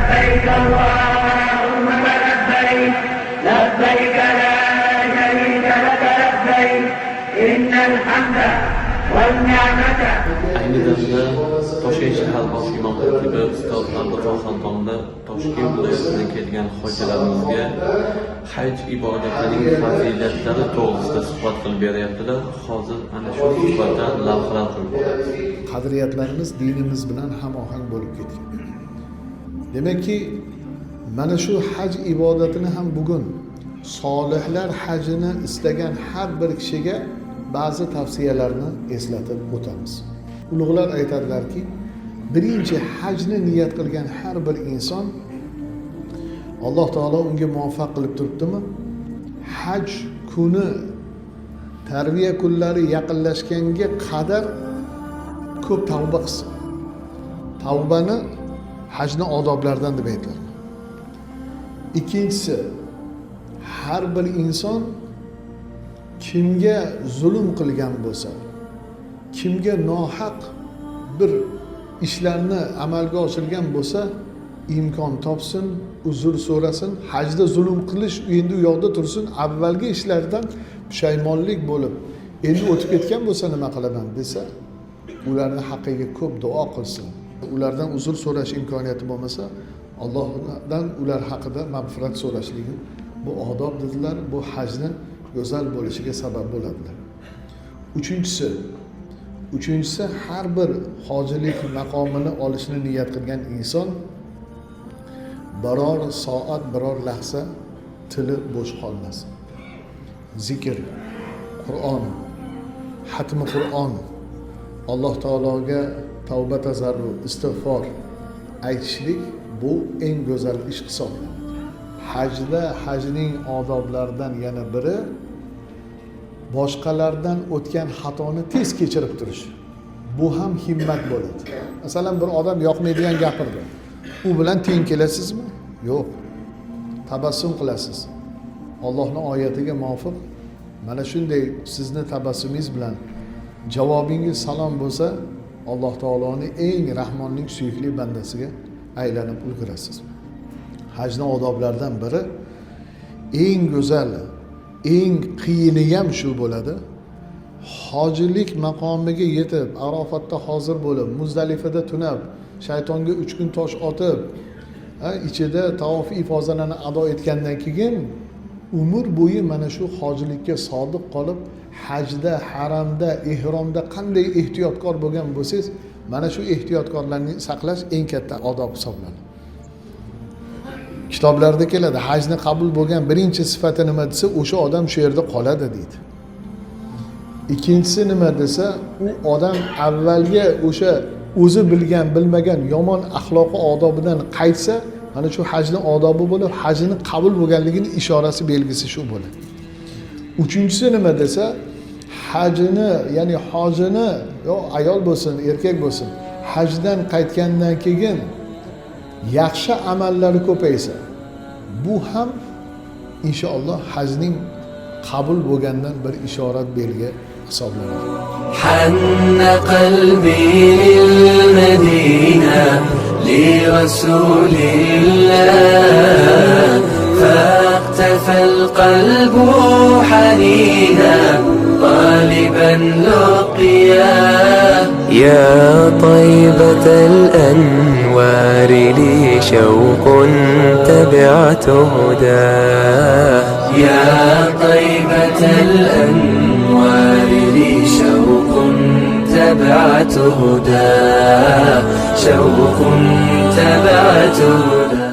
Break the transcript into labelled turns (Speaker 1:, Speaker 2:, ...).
Speaker 1: لبيك اللهم لبيك لبيك لا شريك لك لبيك إن الحمد والنعمة.
Speaker 2: Ayni damda Toshkent shahar bosh imom xatibi ustoz Abdulloh Xondomda Toshkent viloyatidan kelgan hojilarimizga haj ibodatining fazilatlari to'g'risida suhbat qilib beryaptilar. Hozir ana shu suhbatdan lavhalar qilib boramiz.
Speaker 3: Qadriyatlarimiz dinimiz bilan hamohang bo'lib ketgan. Demakki, mana shu haj ibodatini ham bugun solihlar hajini istagan har bir kishiga ba'zi tavsiyalarni eslatib o'tamiz. Ulug'lar aytadilarki, birinchi hajni niyat qilgan har bir inson Alloh taolo unga muvaffaq qilib turibdimi? Haj kuni tarbiya kunlari yaqinlashganga qadar ko'p tavba qilsin. Tavbani hajni odoblaridan deb aytiladi. Ikkinchisi, har bir inson kimga zulm qilgan bo'lsa, kimga nohaq bir ishlarni amalga oshirgan bo'lsa, imkon topsin, uzr so'rasin. Hajda zulm qilish endi u yoqda tursin, avvalgi ishlaridan pushaymonlik bo'lib, endi o'tib ketgan bo'lsa nima qilaman desa, ularning haqqiga ko'p duo qilsin. Ulardan uzr so'rash imkoniyati bo'lmasa, Allohdan ular haqida mag'firat so'rashligi bu odob dedilar, bu hajni go'zal bo'lishiga sabab bo'ladilar. Uchinchisi har bir hojilik maqomini olishni niyat qilgan inson biror soat, biror lahza tili bo'sh qolmasin. Zikr, Qur'on, xatmi Qur'on, Alloh taologa tavba tazarru, istig'for aytishlik bu eng go'zal ish hisoblanadi. Hajning odoblaridan yana biri boshqalardan o'tgan xatoni tez kechirib turish. Bu ham himmat bo'ladi. Masalan, bir odam yoqmaydigan gapirdi. U bilan teng kelasizmi? Yo'q. Tabassum qilasiz. Allohning oyatiga muvofiq mana shunday sizni tabassumingiz bilan javobingiz salom bo'lsa, Alloh taoloning eng rahmonning suyukli bandasiga aylanib ulgurasiz. Hajning odoblaridan biri eng go'zal, eng qiyini ham shu bo'ladi. Hojilik maqomiga yetib, Arofatda hozir bo'lib, Muzdalifada tunab, shaytonga 3 kun tosh otib, ichida tavof ifozalarni ado etgandan keyin umr bo'yi mana shu hojilikka sodiq qolib, hajda, haramda, ihromda qanday ehtiyotkor bo'lgan bo'lsangiz, mana shu ehtiyotkorlarni saqlash eng katta odob hisoblanadi. Kitoblarda keladi, hajni qabul bo'lgan birinchi sifati nima desa, o'sha odam shu yerda qoladi deydi. Ikkinchisi nima desa, u odam avvalgi o'sha o'zi bilgan, bilmagan yomon axloqi odobidan qaytsa, mana shu hajni odobi bo'lib, hajni qabul bo'lganligini ishorasi, belgisi shu bo'ladi. Uchinchisi nima desa, hajni, ya'ni hojini, yo ayol bo'lsin, erkak bo'lsin, hajdan qaytgandan keyin yaxshi amallari ko'paysa, bu ham inshaalloh hajning qabul bo'lgandan bir ishorat, belgi hisoblanadi.
Speaker 4: Hanna qalbi lil Madina li Rasulillah faqtafa al-qalbu hanina طالبا لقياه يا طيبة الأنوار لي شوق تبعت هداه يا طيبة الأنوار لي شوق تبعت هداه شوق تبعت هداه